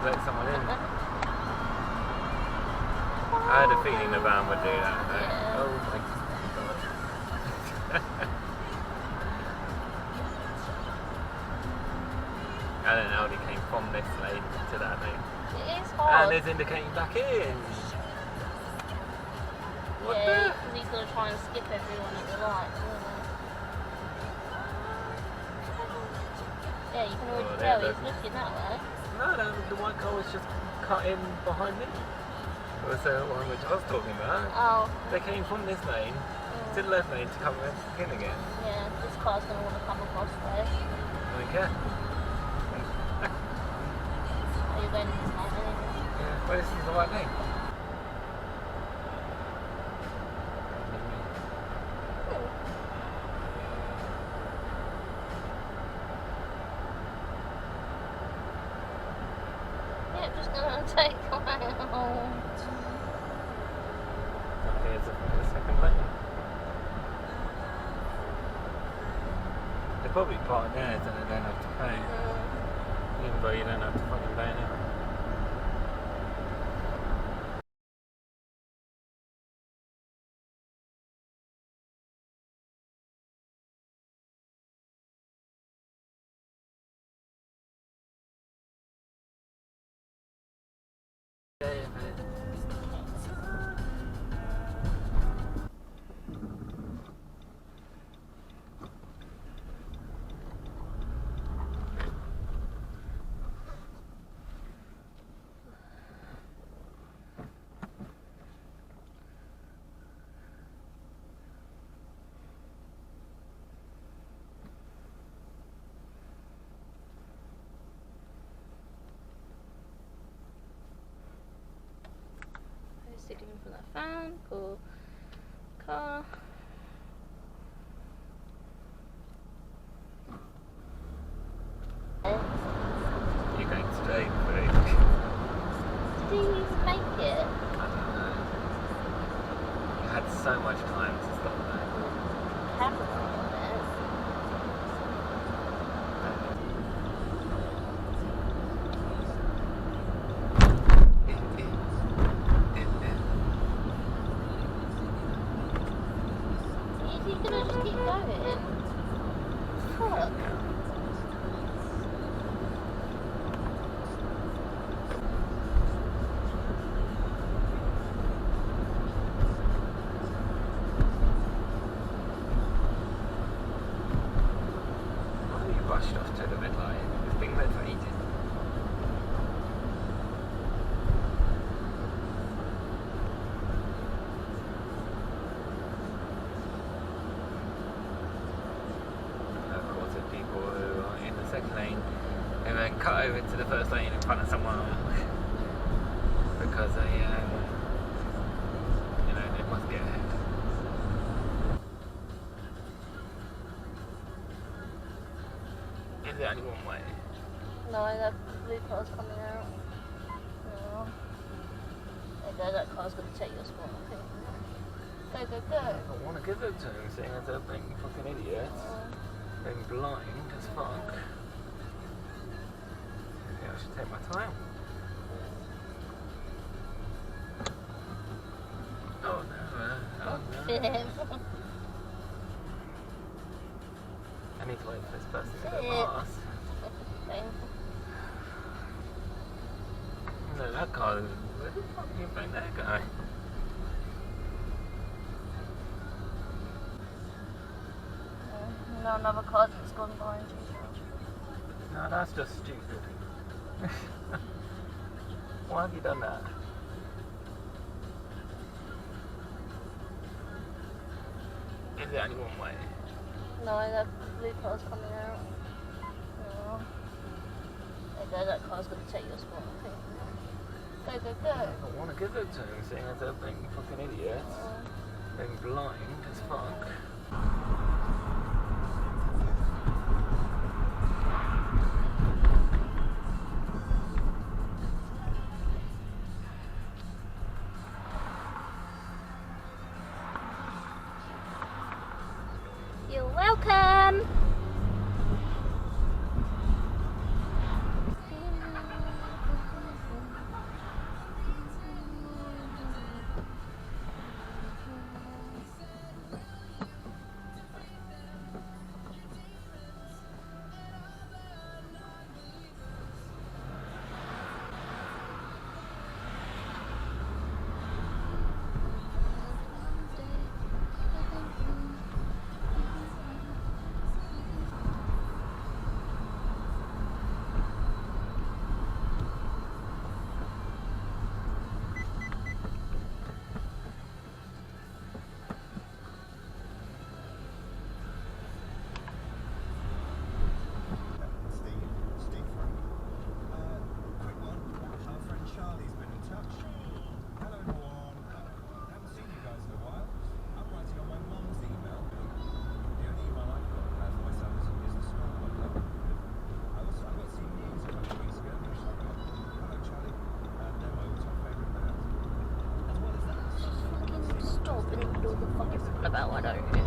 let someone in. I had a feeling the van would do that. Yeah. Oh my god. And then Audi came from this lane to that lane. It is hard. And it's indicating back in. What yeah, because he's going to try and skip everyone at the lights, isn't he? Yeah, you can already tell he's looking that way. No, the white car was just cut in behind me. It was the one which I was talking about. Oh. They came from this lane to the left lane to come in again. Yeah, this car's going to want to come across there. I don't care. Are you going this lane anyway? Yeah, well, this is the right lane. Yeah, just going to take a while. Here's the second lane. They probably park there so they don't have to pay. Even though you don't have to fucking pay now. Signaling for that van, cool car. You're going straight through. Did he make it? I don't know. You had so much time to stop that. Camera on it. Is he gonna just keep going? Fuck. Rushed off to the red light. It's been red for ages. Of course, there's people who are in the second lane and then cut over to the first lane in front of someone because they, they must get ahead. Is there only one way? No, that blue car's coming out. No. There you go, that car's going to take your spot, I think. Go, go, go. I don't want to give it to him, seeing as they're being fucking idiots. Being blind as fuck. Yeah, I should take my time. Oh no, oh no. I need to wait for this person to go past. No, that car, where the fuck did you bring that guy? No, another car that's gone behind you. No, that's just stupid. Why have you done that? Is there only one way? No, that blue car's coming out. No. There you go, that car's going to take your spot, I think. Go, go, go. I don't want to give it to him, seeing as they're being fucking idiots. Being blind as fuck. You're welcome. don't you?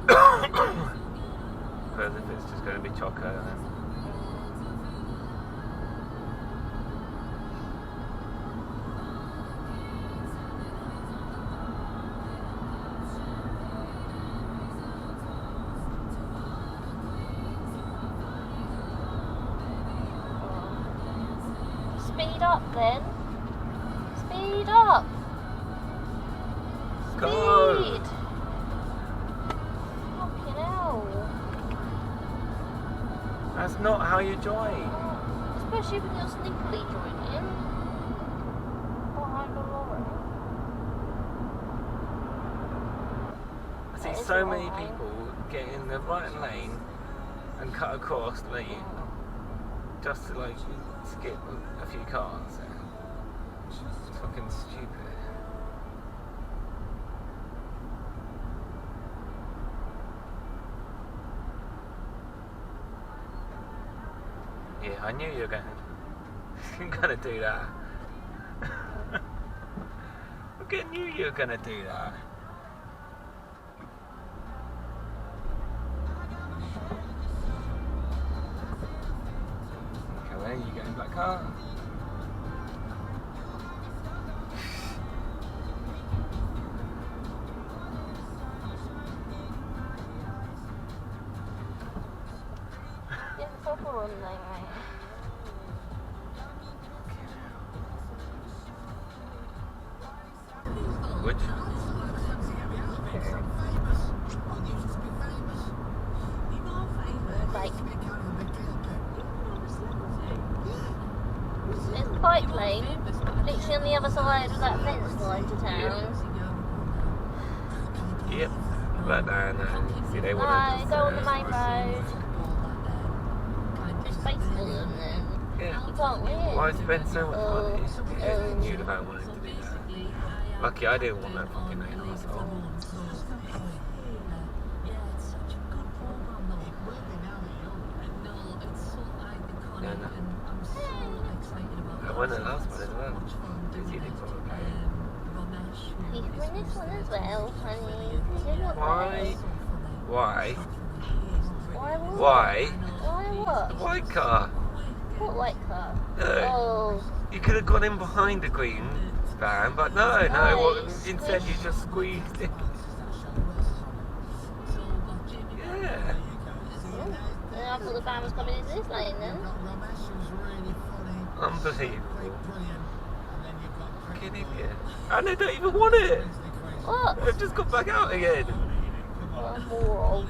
Because if it's just going to be chocker, then Speed up then. Speed up. go! Speed. Fucking hell. That's not how you join. Especially when you're sneakily joining behind a lorry. I see That is so the many wrong lane. people get in the right lane and cut across the lane just to like skip a few cars. It's fucking stupid. Yeah, I knew you were gonna do that. I knew you were gonna do that. Okay, where are you going, black car? Yeah, proper run lane, mate. Which? Like, there's a bike lane, literally on the other side of that fence line to town. Yep. But no. See, they wanted No, go on the main road. Just face for them then. Yeah. You can't win. Why spend so much money? Yeah, you knew the van wanted to do that. Lucky I didn't want that fucking lane myself. No, no. I won the last one as well. Did you think probably? You can win this one as well, honey. You want Why? this. Why? Why what? Why? Why what? White car. What white car? No. Oh, You could have gone in behind the green van, but no. No, What, you instead you just squeezed in. Yeah. then I thought the van was coming into this lane then. Unbelievable. Fucking idiot. And they don't even want it. What? They've just got back out again. What a moron.